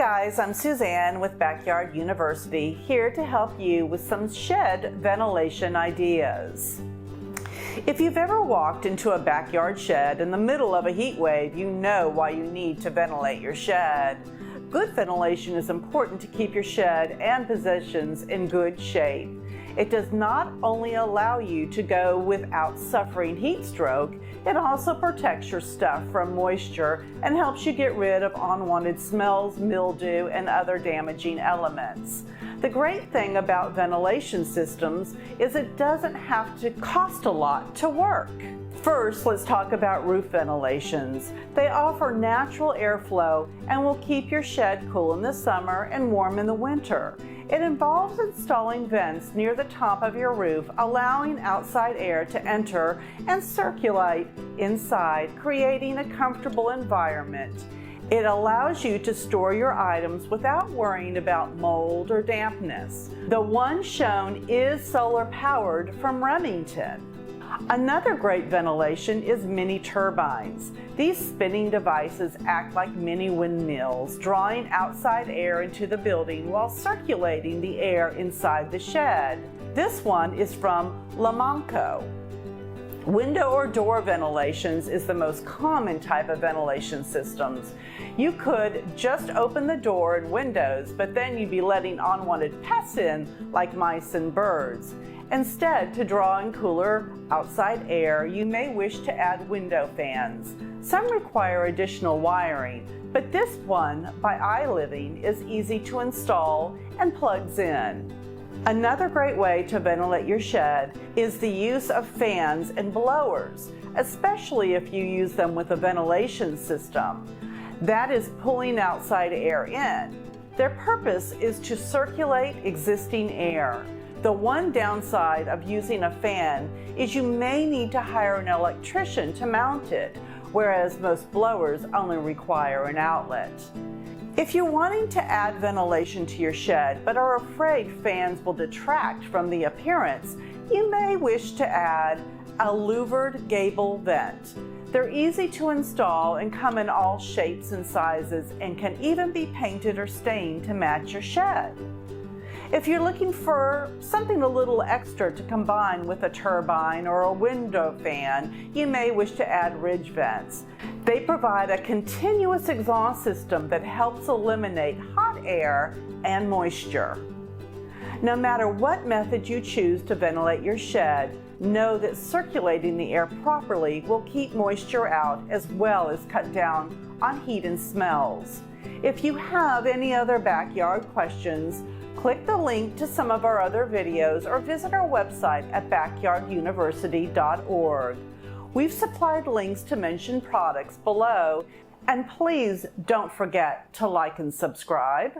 guys, I'm Suzanne with Backyard University, here to help you with some shed ventilation ideas. If you've ever walked into a backyard shed in the middle of a heat wave, you know why you need to ventilate your shed. Good ventilation is important to keep your shed and possessions in good shape. It does not only allow you to go without suffering heat stroke, it also protects your stuff from moisture and helps you get rid of unwanted smells, mildew, and other damaging elements. The great thing about ventilation systems is it doesn't have to cost a lot to work. First, let's talk about roof ventilations. They offer natural airflow and will keep your shed cool in the summer and warm in the winter. It involves installing vents near the top of your roof, allowing outside air to enter and circulate inside, creating a comfortable environment. It allows you to store your items without worrying about mold or dampness. The one shown is solar powered from Remington. Another great ventilation is mini turbines. These spinning devices act like mini windmills, drawing outside air into the building while circulating the air inside the shed. This one is from Lomanco. Window or door ventilations is the most common type of ventilation systems. You could just open the door and windows, but then you'd be letting unwanted pests in like mice and birds. Instead, to draw in cooler outside air, you may wish to add window fans. Some require additional wiring, but this one by iLIVING is easy to install and plugs in. Another great way to ventilate your shed is the use of fans and blowers, especially if you use them with a ventilation system. That is pulling outside air in. Their purpose is to circulate existing air. The one downside of using a fan is you may need to hire an electrician to mount it, whereas most blowers only require an outlet. If you're wanting to add ventilation to your shed but are afraid fans will detract from the appearance, you may wish to add a Louvered Gable vent. They're easy to install and come in all shapes and sizes and can even be painted or stained to match your shed. If you're looking for something a little extra to combine with a turbine or a window fan, you may wish to add ridge vents. They provide a continuous exhaust system that helps eliminate hot air and moisture. No matter what method you choose to ventilate your shed, know that circulating the air properly will keep moisture out as well as cut down on heat and smells. If you have any other backyard questions, click the link to some of our other videos or visit our website at backyarduniversity.org. We've supplied links to mentioned products below, and please don't forget to like and subscribe.